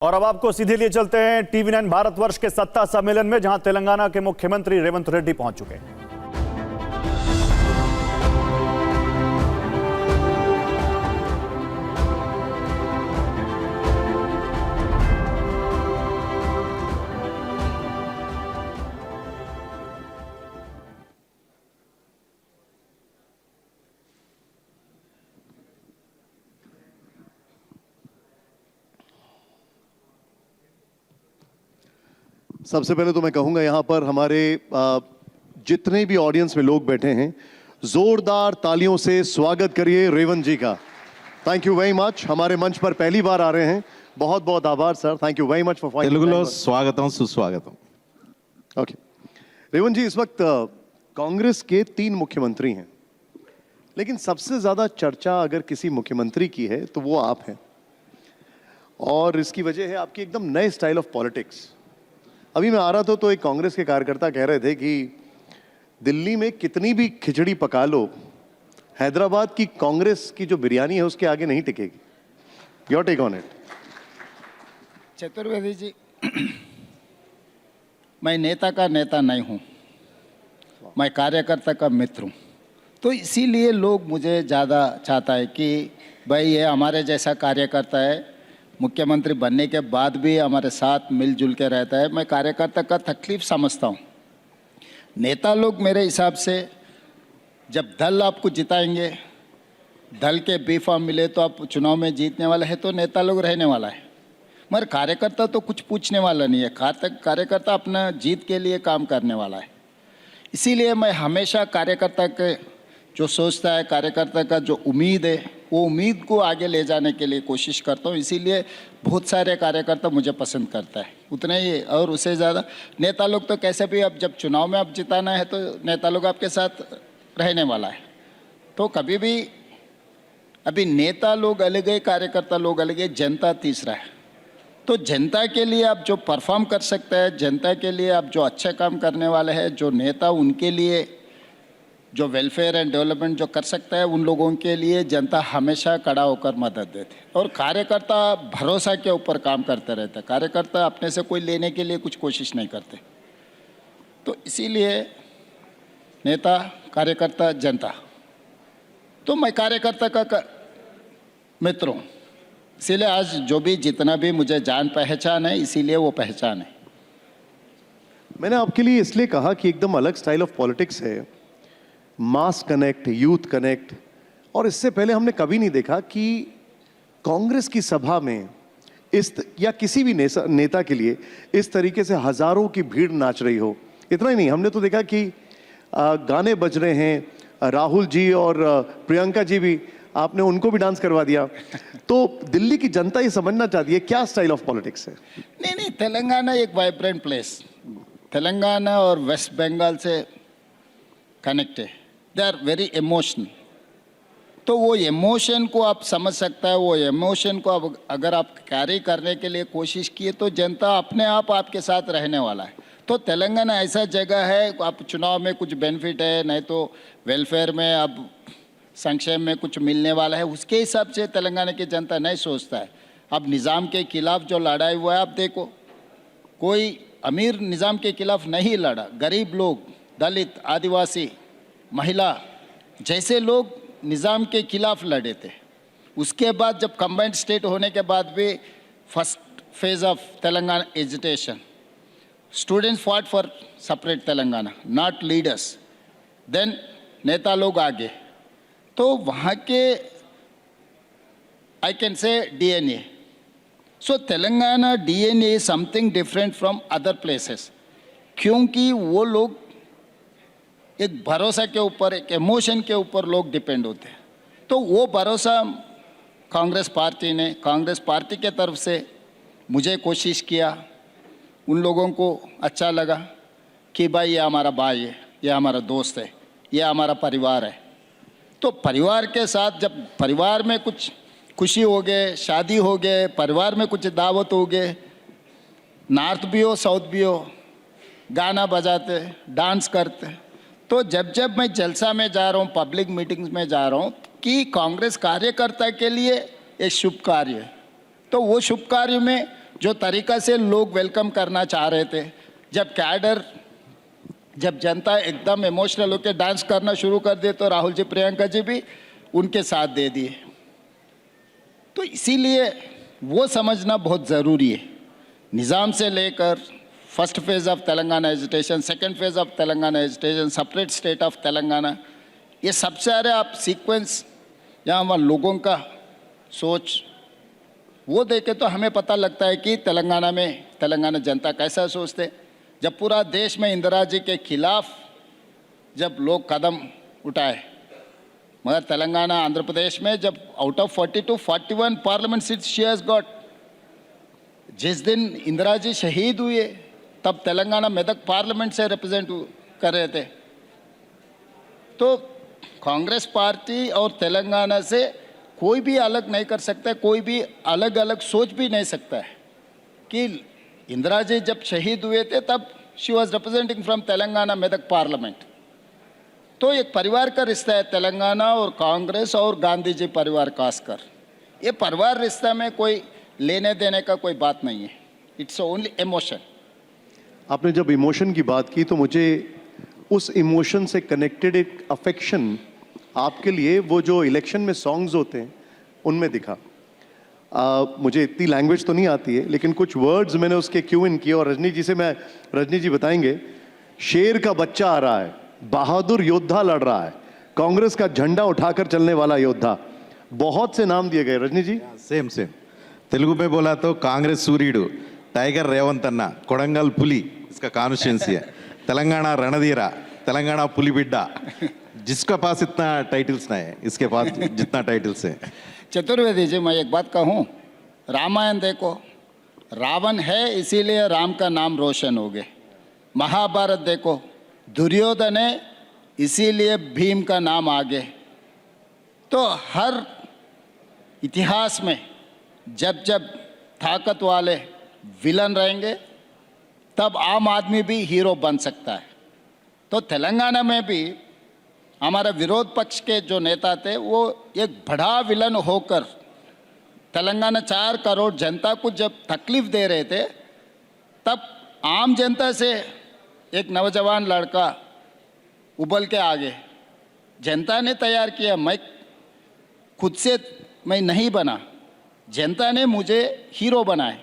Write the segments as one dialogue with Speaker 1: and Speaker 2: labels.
Speaker 1: और अब आपको सीधे लिए चलते हैं TV9 भारतवर्ष के सत्ता सम्मेलन में, जहां तेलंगाना के मुख्यमंत्री रेवंत रेड्डी पहुंच चुके हैं।
Speaker 2: सबसे पहले तो मैं कहूंगा यहाँ पर हमारे जितने भी ऑडियंस में लोग बैठे हैं, जोरदार तालियों से स्वागत करिए रेवंत जी का। Thank you very much. हमारे मंच पर पहली बार आ रहे हैं, बहुत बहुत आभार sir. Thank you very much for
Speaker 3: तेलुगुलो स्वागतम सुस्वागतम।
Speaker 2: ओके रेवंत जी, इस वक्त कांग्रेस के 3 मुख्यमंत्री हैं, लेकिन सबसे ज्यादा चर्चा अगर किसी मुख्यमंत्री की है तो वो आप हैं, और इसकी वजह है आपकी एकदम नए स्टाइल ऑफ पॉलिटिक्स। अभी मैं आ रहा था तो एक कांग्रेस के कार्यकर्ता कह रहे थे कि दिल्ली में कितनी भी खिचड़ी पका लो, हैदराबाद की कांग्रेस की जो बिरयानी है उसके आगे नहीं टिकेगी। Your take on it.
Speaker 4: Chaturvedi ji, मैं नेता का नेता नहीं हूँ, मैं कार्यकर्ता का मित्र हूँ। तो इसीलिए लोग मुझे ज़्यादा चाहता है कि भाई ये हमारे जैसा कार्यकर्ता है, मुख्यमंत्री बनने के बाद भी हमारे साथ मिलजुल के रहता है। मैं कार्यकर्ता का तकलीफ समझता हूँ। नेता लोग मेरे हिसाब से जब दल आपको जिताएंगे, दल के बी फॉर्म मिले तो आप चुनाव में जीतने वाला है, तो नेता लोग रहने वाला है। मगर कार्यकर्ता तो कुछ पूछने वाला नहीं है। कार्यकर्ता अपना जीत के लिए काम करने वाला है। इसीलिए मैं हमेशा कार्यकर्ता के जो सोचता है, कार्यकर्ता का जो उम्मीद है, वो उम्मीद को आगे ले जाने के लिए कोशिश करता हूँ। इसीलिए बहुत सारे कार्यकर्ता मुझे पसंद करता है, उतने ही और उससे ज़्यादा नेता लोग तो कैसे भी, अब जब चुनाव में अब जिताना है तो नेता लोग आपके साथ रहने वाला है। तो कभी भी अभी नेता लोग अलग है, कार्यकर्ता लोग अलग है, जनता तीसरा है। तो जनता के लिए आप जो परफॉर्म कर सकते हैं, जनता के लिए आप जो अच्छे काम करने वाले हैं, जो नेता उनके लिए जो वेलफेयर एंड डेवलपमेंट जो कर सकता है, उन लोगों के लिए जनता हमेशा खड़ा होकर मदद देते। और कार्यकर्ता भरोसा के ऊपर काम करते रहते हैं। कार्यकर्ता अपने से कोई लेने के लिए कुछ कोशिश नहीं करते। तो इसीलिए नेता, कार्यकर्ता, जनता, तो मैं कार्यकर्ता का मित्र हूँ। इसीलिए आज जो भी जितना भी मुझे जान पहचान है, इसीलिए वो पहचान है।
Speaker 2: मैंने आपके लिए इसलिए कहा कि एकदम अलग स्टाइल ऑफ पॉलिटिक्स है, मास कनेक्ट, यूथ कनेक्ट, और इससे पहले हमने कभी नहीं देखा कि कांग्रेस की सभा में या किसी भी नेता के लिए इस तरीके से हजारों की भीड़ नाच रही हो। इतना ही नहीं, हमने तो देखा कि गाने बज रहे हैं, राहुल जी और प्रियंका जी भी, आपने उनको भी डांस करवा दिया। तो दिल्ली की जनता ये समझना चाहती है क्या स्टाइल ऑफ पॉलिटिक्स है।
Speaker 4: नहीं, तेलंगाना एक वाइब्रेंट प्लेस, तेलंगाना और वेस्ट बंगाल से कनेक्ट है। They are very emotional. तो वो इमोशन को आप समझ सकता है, वो इमोशन को अब अगर आप कैरी करने के लिए कोशिश किए तो जनता अपने आप आपके साथ रहने वाला है। तो तेलंगाना ऐसा जगह है, आप चुनाव में कुछ बेनिफिट है, नहीं तो वेलफेयर में अब संक्षेम में कुछ मिलने वाला है, उसके हिसाब से तेलंगाना की जनता नहीं सोचता है। अब निज़ाम के खिलाफ जो लड़ाई हुआ है, आप देखो, कोई अमीर निज़ाम के खिलाफ नहीं लड़ा, गरीब लोग, दलित, आदिवासी, महिला जैसे लोग निज़ाम के खिलाफ लड़े थे। उसके बाद जब कंबाइंड स्टेट होने के बाद भी first phase of Telangana agitation, students fought for separate Telangana, not leaders. Then नेता लोग आगे, तो वहाँ के I can say DNA। So Telangana DNA is something different from other places, क्योंकि वो लोग एक भरोसा के ऊपर, एक इमोशन के ऊपर लोग डिपेंड होते हैं। तो वो भरोसा कांग्रेस पार्टी ने, कांग्रेस पार्टी के तरफ से मुझे कोशिश किया, उन लोगों को अच्छा लगा कि भाई ये हमारा भाई है, ये हमारा दोस्त है, ये हमारा परिवार है। तो परिवार के साथ जब परिवार में कुछ खुशी हो गए, शादी हो गए, परिवार में कुछ दावत हो गए, नॉर्थ भी हो साउथ भी हो, गाना बजाते, डांस करते। तो जब मैं जलसा में जा रहा हूँ, पब्लिक मीटिंग्स में जा रहा हूँ, कि कांग्रेस कार्यकर्ता के लिए एक शुभ कार्य है, तो वो शुभ कार्य में जो तरीका से लोग वेलकम करना चाह रहे थे, जब कैडर, जब जनता एकदम इमोशनल होकर डांस करना शुरू कर दे तो राहुल जी, प्रियंका जी भी उनके साथ दे दिए। तो इसीलिए वो समझना बहुत ज़रूरी है। निज़ाम से लेकर first phase of Telangana agitation, second phase of Telangana agitation, separate state of Telangana, ये सब सारे आप सीक्वेंस यहाँ वहाँ लोगों का सोच वो देखे तो हमें पता लगता है कि तेलंगाना में तेलंगाना जनता कैसा सोचते। जब पूरा देश में इंदिरा जी के खिलाफ जब लोग कदम उठाए, मगर तेलंगाना, आंध्र प्रदेश में जब out of 42 41 parliament seat she has got. जिस दिन इंदिरा जी शहीद हुए तब तेलंगाना मेदक पार्लियामेंट से रिप्रेजेंट कर रहे थे। तो कांग्रेस पार्टी और तेलंगाना से कोई भी अलग नहीं कर सकता, कोई भी अलग अलग सोच भी नहीं सकता है कि इंदिरा जी जब शहीद हुए थे तब she was representing from Telangana Medak parliament. तो एक परिवार का रिश्ता है तेलंगाना और कांग्रेस और गांधी जी परिवार खासकर। ये परिवार रिश्ता में कोई लेने देने का कोई बात नहीं है, इट्स ओनली इमोशन।
Speaker 2: आपने जब इमोशन की बात की तो मुझे उस इमोशन से कनेक्टेड एक अफेक्शन आपके लिए वो जो इलेक्शन में सॉन्ग्स होते हैं उनमें दिखा। मुझे इतनी लैंग्वेज तो नहीं आती है लेकिन कुछ वर्ड्स मैंने उसके क्यू इन किए और रजनी जी बताएंगे। शेर का बच्चा आ रहा है, बहादुर योद्धा लड़ रहा है, कांग्रेस का झंडा उठाकर चलने वाला योद्धा, बहुत से नाम दिए गए। रजनी जी
Speaker 3: సేమ్ तेलुगु में बोला तो कांग्रेस सूर्युడు, टाइगर रेवंत अन्ना, कोडंगल पुली इसका कॉन्स्टिट्यूंसी है, तेलंगाना रणधीरा, तेलंगाना पुली बिड्डा। जिसका पास इतना टाइटल्स नहीं है, इसके पास जितना टाइटल्स है।
Speaker 4: चतुर्वेदी जी, मैं एक बात कहूँ, रामायण देखो, रावण है इसीलिए राम का नाम रोशन हो गए। महाभारत देखो, दुर्योधन है इसीलिए भीम का नाम आगे। तो हर इतिहास में जब जब ताकत वाले विलन रहेंगे तब आम आदमी भी हीरो बन सकता है। तो तेलंगाना में भी हमारा विरोध पक्ष के जो नेता थे वो एक बड़ा विलन होकर तेलंगाना 4 करोड़ जनता को जब तकलीफ दे रहे थे तब आम जनता से एक नौजवान लड़का उबल के आगे जनता ने तैयार किया। मैं खुद से मैं नहीं बना, जनता ने मुझे हीरो बनाए।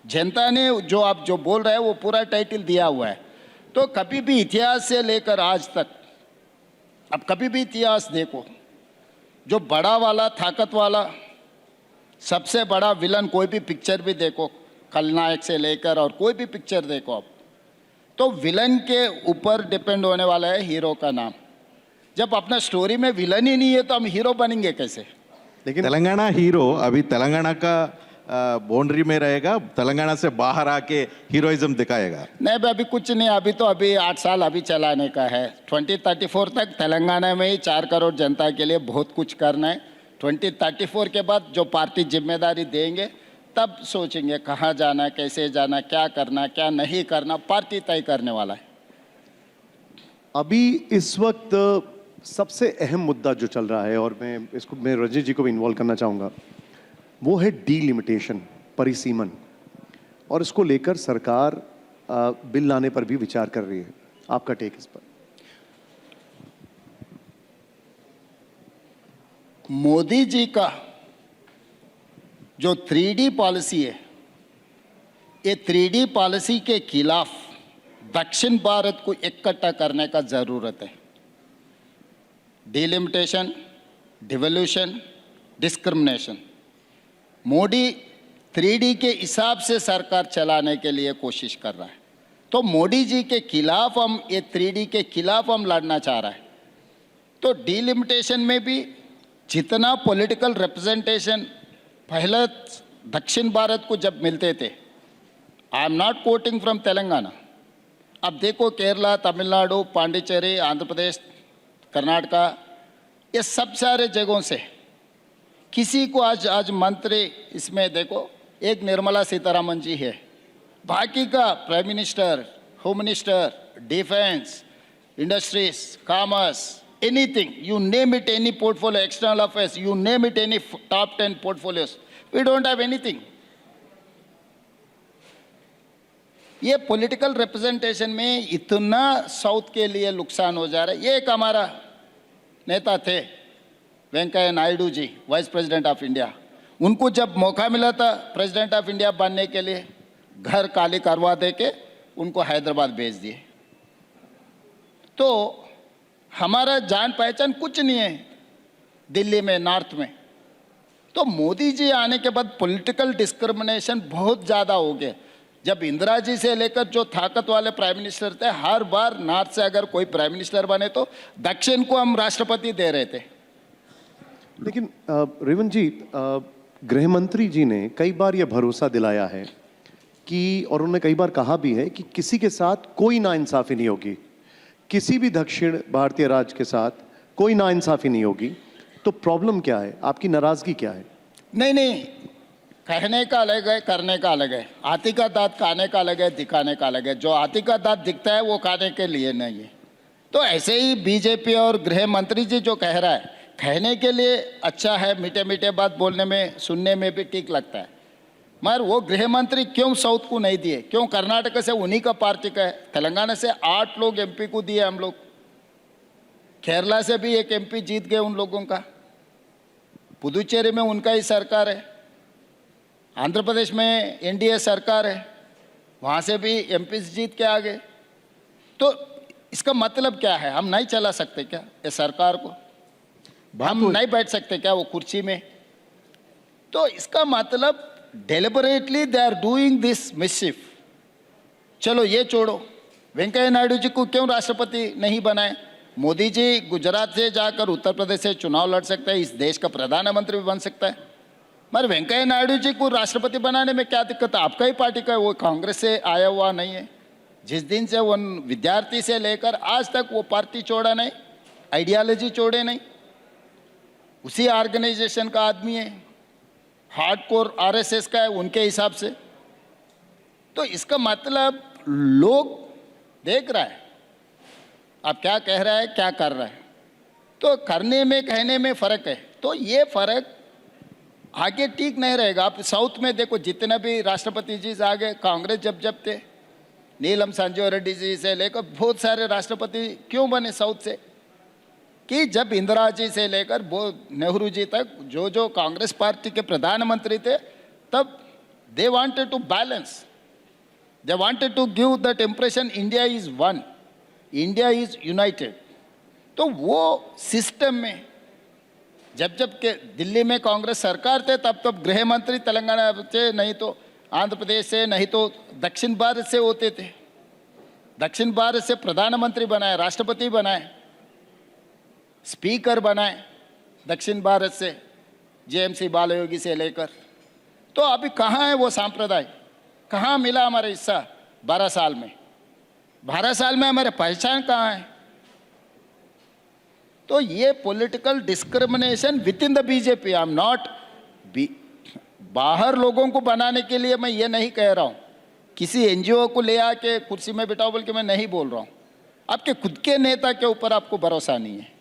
Speaker 4: जनता ने जो आप जो बोल रहे हैं वो पूरा टाइटल दिया हुआ है। तो कभी भी इतिहास से लेकर आज तक, अब कभी भी इतिहास देखो, जो बड़ा वाला ताकत वाला सबसे बड़ा विलन कोई भी पिक्चर भी देखो, खलनायक से लेकर और कोई भी पिक्चर देखो आप, तो विलन के ऊपर डिपेंड होने वाला है हीरो का नाम। जब अपना स्टोरी में विलन ही नहीं है तो हम हीरो बनेंगे कैसे?
Speaker 2: लेकिन
Speaker 3: तेलंगाना हीरो अभी तेलंगाना का बाउंड्री में रहेगा, तेलंगाना से बाहर आके हीरोइज्म दिखाएगा।
Speaker 4: नहीं भाई, अभी कुछ नहीं, अभी 8 साल अभी चलाने का है। 2034 तक तेलंगाना में ही 4 करोड़ जनता के लिए बहुत कुछ करना है। 2034 के बाद जो पार्टी जिम्मेदारी देंगे तब सोचेंगे कहाँ जाना, कैसे जाना, क्या करना, क्या नहीं करना, पार्टी तय करने वाला है।
Speaker 2: अभी इस वक्त सबसे अहम मुद्दा जो चल रहा है और मैं रजनी जी को भी इन्वॉल्व करना चाहूँगा, वो है डीलिमिटेशन, परिसीमन। और इसको लेकर सरकार बिल लाने पर भी विचार कर रही है। आपका टेक इस पर?
Speaker 4: मोदी जी का जो 3D पॉलिसी है, ये 3D पॉलिसी के खिलाफ दक्षिण भारत को इकट्ठा करने का ज़रूरत है। Delimitation, devolution, discrimination, Modi 3D के हिसाब से सरकार चलाने के लिए कोशिश कर रहा है। तो मोदी जी के खिलाफ हम, ये 3D के खिलाफ हम लड़ना चाह रहा है। तो डिलिमिटेशन में भी जितना पॉलिटिकल रिप्रेजेंटेशन पहले दक्षिण भारत को जब मिलते थे, I am not coating from Telangana, अब देखो केरला, तमिलनाडु, पांडिचेरी, आंध्र प्रदेश, कर्नाटका, ये सब सारे जगहों से किसी को आज मंत्री इसमें देखो, एक निर्मला सीतारमण जी है, बाकी का prime minister, home minister, defence, industries, commerce, anything, you name it, any portfolio, external affairs, you name it, any top 10 portfolios, we don't have anything. ये पॉलिटिकल रिप्रेजेंटेशन में इतना साउथ के लिए नुकसान हो जा रहा है। ये एक हमारा नेता थे Venkaiah Naidu ji, vice president of India, उनको जब मौका मिला था प्रेसिडेंट ऑफ इंडिया बनने के लिए, घर खाली करवा दे के उनको हैदराबाद भेज दिए। तो हमारा जान पहचान कुछ नहीं है दिल्ली में, नॉर्थ में। तो मोदी जी आने के बाद पॉलिटिकल डिस्क्रिमिनेशन बहुत ज़्यादा हो गया। जब इंदिरा जी से लेकर जो ताकत वाले प्राइम मिनिस्टर थे, हर बार नॉर्थ से अगर कोई प्राइम मिनिस्टर बने तो दक्षिण को हम राष्ट्रपति दे रहे थे।
Speaker 2: लेकिन रेवंत जी, गृह मंत्री जी ने कई बार यह भरोसा दिलाया है कि, और उन्होंने कई बार कहा भी है कि किसी के साथ कोई नाइंसाफी नहीं होगी, किसी भी दक्षिण भारतीय राज्य के साथ कोई नाइंसाफी नहीं होगी। तो प्रॉब्लम क्या है, आपकी नाराजगी क्या है?
Speaker 4: नहीं, कहने का अलग है, करने का अलग है। हाथी का दांत खाने का अलग है, दिखाने का अलग है। जो हाथी का दांत दिखता है वो खाने के लिए नहीं है। तो ऐसे ही बीजेपी और गृह मंत्री जी जो कह रहा है, कहने के लिए अच्छा है, मीठे मीठे बात बोलने में, सुनने में भी ठीक लगता है, मगर वो गृह मंत्री क्यों साउथ को नहीं दिए? क्यों कर्नाटक से उन्हीं का पार्टी का है, तेलंगाना से 8 लोग एमपी को दिए हम लोग, केरला से भी एक एमपी जीत गए उन लोगों का, पुदुचेरी में उनका ही सरकार है, आंध्र प्रदेश में एनडीए सरकार है, वहाँ से भी एमपी जीत के आ गए। तो इसका मतलब क्या है? हम नहीं चला सकते क्या ये सरकार को? हम नहीं बैठ सकते क्या वो कुर्सी में? तो इसका मतलब deliberately they are doing this mischief. चलो ये छोड़ो, वेंकैया नायडू जी को क्यों राष्ट्रपति नहीं बनाए? मोदी जी गुजरात से जाकर उत्तर प्रदेश से चुनाव लड़ सकता है, इस देश का प्रधानमंत्री भी बन सकता है, मगर वेंकैया नायडू जी को राष्ट्रपति बनाने में क्या दिक्कत है? आपका ही पार्टी का है, वो कांग्रेस से आया हुआ नहीं है। जिस दिन से वो विद्यार्थी से लेकर आज तक वो पार्टी छोड़ा नहीं, आइडियालॉजी छोड़े नहीं, उसी ऑर्गेनाइजेशन का आदमी है, हार्डकोर आरएसएस का है उनके हिसाब से। तो इसका मतलब लोग देख रहा है आप क्या कह रहा है, क्या कर रहा है। तो करने में कहने में फ़र्क है। तो ये फ़र्क आगे ठीक नहीं रहेगा। आप साउथ में देखो, जितने भी राष्ट्रपति जी आगे कांग्रेस जब थे, नीलम संजीव रेड्डी जी से लेकर बहुत सारे राष्ट्रपति क्यों बने साउथ से? कि जब इंदिरा जी से लेकर वो नेहरू जी तक जो जो कांग्रेस पार्टी के प्रधानमंत्री थे, तब they wanted to balance, they wanted to give that impression India is one, India is united. तो वो सिस्टम में जब के दिल्ली में कांग्रेस सरकार थे, तब गृह मंत्री तेलंगाना से, नहीं तो आंध्र प्रदेश से, नहीं तो दक्षिण भारत से होते थे। दक्षिण भारत से प्रधानमंत्री बनाए, राष्ट्रपति बनाए, स्पीकर बनाए दक्षिण भारत से, जेएमसी बालयोगी से लेकर। तो अभी कहाँ है वो सांप्रदाय? कहाँ मिला हमारा हिस्सा 12 साल में? 12 साल में हमारे पहचान कहाँ है? तो ये political discrimination with in the BJP, I am not, बाहर लोगों को बनाने के लिए मैं ये नहीं कह रहा हूँ, किसी एनजीओ को ले आके कुर्सी में बिठाओ बोल के मैं नहीं बोल रहा हूँ। आपके खुद के नेता के ऊपर आपको भरोसा नहीं है।